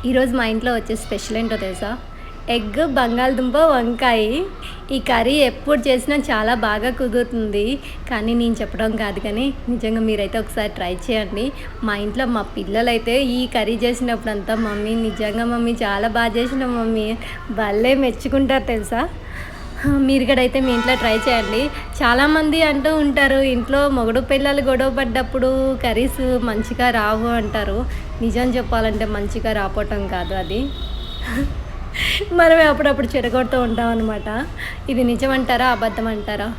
ఈరోజు మా ఇంట్లో వచ్చే స్పెషల్ ఏంటో తెలుసా? ఎగ్, బంగాళదుంప, వంకాయ. ఈ కర్రీ ఎప్పుడు చేసినా చాలా బాగా కుదురుతుంది. కానీ నేను చెప్పడం కాదు, కానీ నిజంగా మీరైతే ఒకసారి ట్రై చేయండి. మా ఇంట్లో మా పిల్లలైతే ఈ కర్రీ చేసినప్పుడంతా మమ్మీ నిజంగా మమ్మీ చాలా బాగా చేసినావు మమ్మీ భలే మెచ్చుకుంటారు తెలుసా. మీరు కూడా అయితే మీ ఇంట్లో ట్రై చేయండి. చాలామంది అంటూ ఉంటారు, ఇంట్లో మొగుడు పిల్లలు గొడవ పడ్డప్పుడు కర్రీస్ మంచిగా రావు అంటారు. నిజం చెప్పాలంటే మంచిగా రాపోవటం కాదు అది, మనమే అప్పుడప్పుడు చెడగొడుతూ ఉంటాం అనమాట. ఇది నిజం అంటారా అబద్ధం అంటారా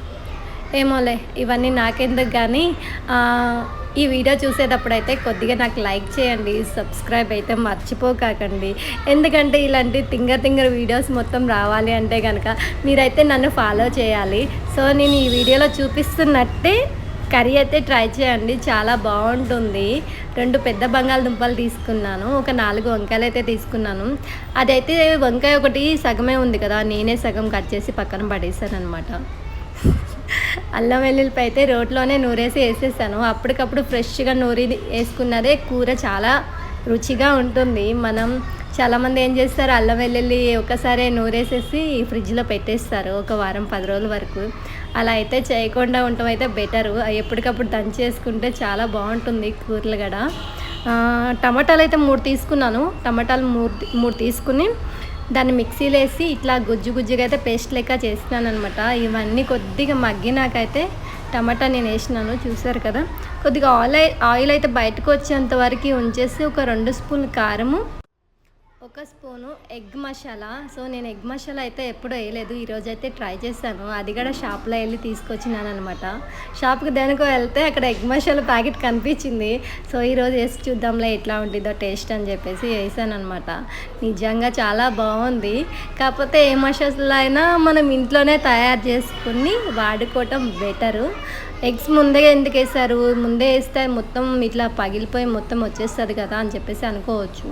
ఏమోలే, ఇవన్నీ నాకెందుకు. కానీ ఈ వీడియో చూసేటప్పుడైతే కొద్దిగా నాకు లైక్ చేయండి, సబ్స్క్రైబ్ అయితే మర్చిపోకండి. ఎందుకంటే ఇలాంటి తింగర్ వీడియోస్ మొత్తం రావాలి అంటే కనుక మీరైతే నన్ను ఫాలో చేయాలి. సో నేను ఈ వీడియోలో చూపిస్తున్నట్టే కర్రీ అయితే ట్రై చేయండి, చాలా బాగుంటుంది. 2 పెద్ద బంగాళదుంపలు తీసుకున్నాను, ఒక 4 వంకాయలు అయితే తీసుకున్నాను. అదైతే వంకాయ ఒకటి సగమే ఉంది కదా, నేనే సగం కట్ చేసి పక్కన పడేసాను అనమాట. అల్లం వెల్లుల్లిపాయ అయితే రోట్లోనే నూరేసి వేసేసాను. అప్పటికప్పుడు ఫ్రెష్గా నూరి వేసుకున్నదే కూర చాలా రుచిగా ఉంటుంది. మనం చాలామంది ఏం చేస్తారు, అల్లం వెల్లుల్లి ఒకసారి నూరేసేసి ఫ్రిడ్జ్లో పెట్టేస్తారు ఒక వారం 10 రోజుల వరకు. అలా అయితే చేయకుండా ఉండటం అయితే బెటరు. ఎప్పటికప్పుడు దంచేసుకుంటే చాలా బాగుంటుంది కూరలు కూడా. టమాటాలు అయితే 3 తీసుకున్నాను. టమాటాలు 3 తీసుకుని దాన్ని మిక్సీలో వేసి ఇట్లా గుజ్జుగా అయితే పేస్ట్ లెక్క చేసినాను అనమాట. ఇవన్నీ కొద్దిగా మగ్గినాకైతే టమాటా నేను వేసినాను, చూసారు కదా. కొద్దిగా ఆయిల్ అయితే బయటకు వచ్చేంత వరకు ఉంచేసి ఒక 2 స్పూన్లు కారము, 1 స్పూను ఎగ్ మసాలా. సో నేను ఎగ్ మసాలా అయితే ఎప్పుడు వేయలేదు, ఈరోజు అయితే ట్రై చేశాను. అది కూడా షాప్లో వెళ్ళి తీసుకొచ్చినాను అనమాట. షాప్కి దేనికో వెళ్తే అక్కడ ఎగ్ మసాలా ప్యాకెట్ కనిపించింది. సో ఈరోజు వేసి చూద్దాంలే ఎట్లా ఉంటుందో టేస్ట్ అని చెప్పేసి వేసాను అనమాట. నిజంగా చాలా బాగుంది. కాకపోతే ఏ మసాలా అయినా మనం ఇంట్లోనే తయారు చేసుకుని వాడుకోవటం బెటరు. ఎగ్స్ ముందే ఎందుకు వేస్తారు, ముందే వేస్తే మొత్తం ఇట్లా పగిలిపోయి మొత్తం వచ్చేస్తుంది కదా అని చెప్పేసి అనుకోవచ్చు.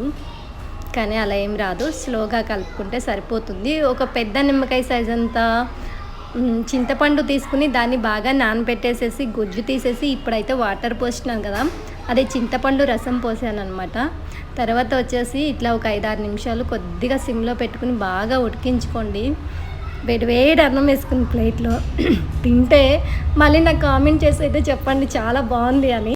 కానీ అలా ఏం రాదు, స్లోగా కలుపుకుంటే సరిపోతుంది. ఒక పెద్ద నిమ్మకాయ సైజ్ అంతా చింతపండు తీసుకుని దాన్ని బాగా నానబెట్టేసేసి గుజ్జు తీసేసి ఇప్పుడైతే వాటర్ పోసినాను కదా, అదే చింతపండు రసం పోసాను అనమాట. తర్వాత వచ్చేసి ఇట్లా ఒక 5-6 నిమిషాలు కొద్దిగా సిమ్లో పెట్టుకుని బాగా ఉడికించుకోండి. వేడి అన్నం వేసుకుని ప్లేట్లో తింటే మళ్ళీ నాకు కామెంట్ చేసి అయితే చెప్పండి చాలా బాగుంది అని.